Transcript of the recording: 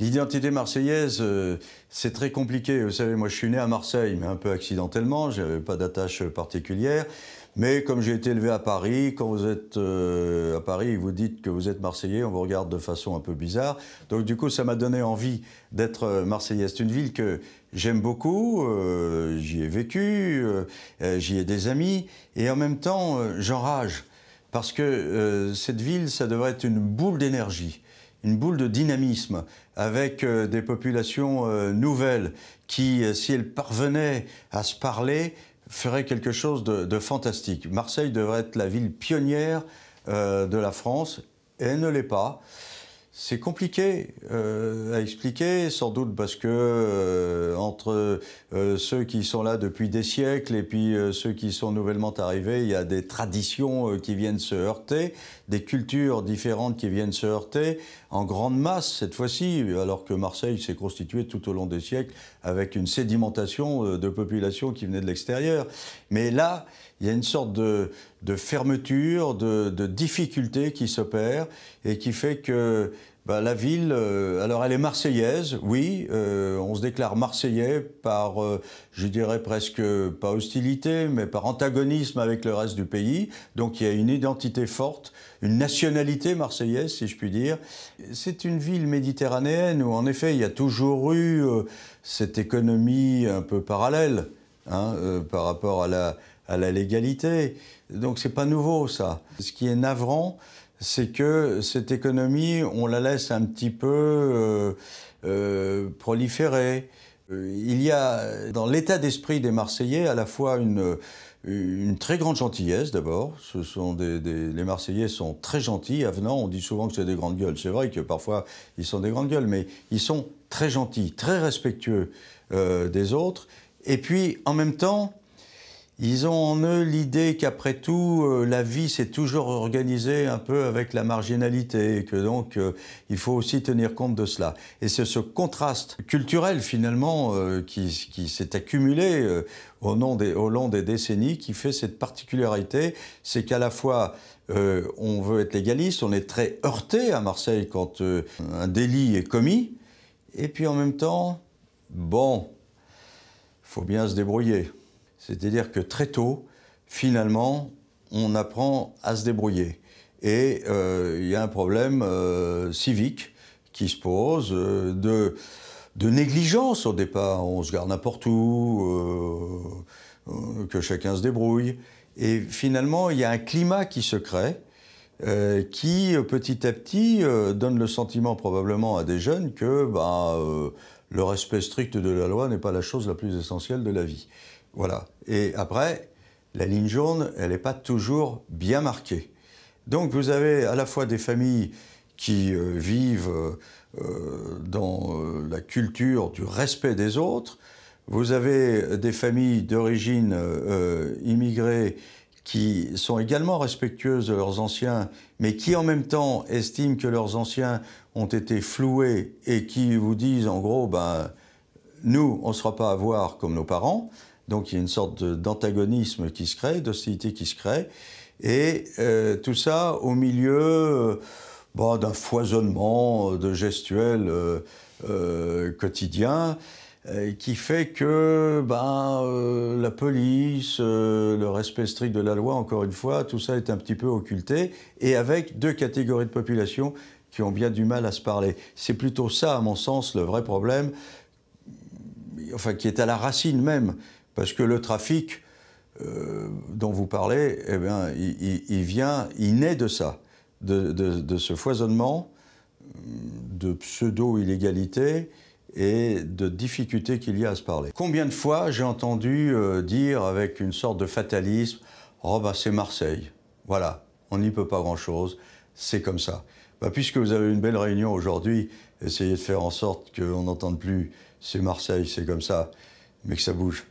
L'identité marseillaise, c'est très compliqué. Vous savez, moi je suis né à Marseille, mais un peu accidentellement, je n'avais pas d'attache particulière. Mais comme j'ai été élevé à Paris, quand vous êtes à Paris et vous dites que vous êtes Marseillais, on vous regarde de façon un peu bizarre. Donc du coup, ça m'a donné envie d'être Marseillais. C'est une ville que j'aime beaucoup, j'y ai vécu, j'y ai des amis, et en même temps, j'enrage. Parce que cette ville, ça devrait être une boule d'énergie, une boule de dynamisme, avec des populations nouvelles qui, si elles parvenaient à se parler, feraient quelque chose de fantastique. Marseille devrait être la ville pionnière de la France, et elle ne l'est pas. C'est compliqué à expliquer, sans doute parce que entre ceux qui sont là depuis des siècles et puis ceux qui sont nouvellement arrivés, il y a des traditions qui viennent se heurter, des cultures différentes qui viennent se heurter, en grande masse cette fois-ci, alors que Marseille s'est constituée tout au long des siècles avec une sédimentation de population qui venait de l'extérieur. Mais là, il y a une sorte de fermeture, de difficulté qui s'opère et qui fait que la ville, alors elle est marseillaise, oui, on se déclare marseillais par, je dirais presque, pas hostilité, mais par antagonisme avec le reste du pays. Donc il y a une identité forte, une nationalité marseillaise, si je puis dire. C'est une ville méditerranéenne où, en effet, il y a toujours eu cette économie un peu parallèle, hein, par rapport à la légalité. Donc c'est pas nouveau, ça. Ce qui est navrant, c'est que cette économie, on la laisse un petit peu proliférer. Il y a dans l'état d'esprit des Marseillais à la fois une très grande gentillesse d'abord. Les Marseillais sont très gentils, avenants. On dit souvent que c'est des grandes gueules. C'est vrai que parfois ils sont des grandes gueules, mais ils sont très gentils, très respectueux des autres. Et puis en même temps, ils ont en eux l'idée qu'après tout, la vie s'est toujours organisée un peu avec la marginalité et que donc il faut aussi tenir compte de cela. Et c'est ce contraste culturel finalement qui s'est accumulé au long des décennies qui fait cette particularité, c'est qu'à la fois on veut être légaliste, on est très heurté à Marseille quand un délit est commis, et puis en même temps, bon, il faut bien se débrouiller. C'est-à-dire que très tôt, finalement, on apprend à se débrouiller. Et il y a un problème civique qui se pose, de négligence au départ. On se garde n'importe où, que chacun se débrouille. Et finalement, il y a un climat qui se crée, qui, petit à petit, donne le sentiment probablement à des jeunes que le respect strict de la loi n'est pas la chose la plus essentielle de la vie. Voilà. Et après, la ligne jaune, elle n'est pas toujours bien marquée. Donc vous avez à la fois des familles qui vivent dans la culture du respect des autres, vous avez des familles d'origine immigrée qui sont également respectueuses de leurs anciens, mais qui en même temps estiment que leurs anciens ont été floués et qui vous disent en gros, nous, on ne sera pas à voir comme nos parents. Donc il y a une sorte d'antagonisme qui se crée, d'hostilité qui se crée, et tout ça au milieu d'un foisonnement de gestuels quotidiens qui fait que la police, le respect strict de la loi, encore une fois, tout ça est un petit peu occulté, et avec deux catégories de population qui ont bien du mal à se parler. C'est plutôt ça, à mon sens, le vrai problème, enfin qui est à la racine même. Parce que le trafic dont vous parlez, eh bien, il naît de ça, de ce foisonnement de pseudo-illégalité et de difficulté qu'il y a à se parler. Combien de fois j'ai entendu dire avec une sorte de fatalisme « Oh c'est Marseille, voilà, on n'y peut pas grand-chose, c'est comme ça ». Puisque vous avez une belle réunion aujourd'hui, essayez de faire en sorte qu'on n'entende plus « c'est Marseille, c'est comme ça », mais que ça bouge.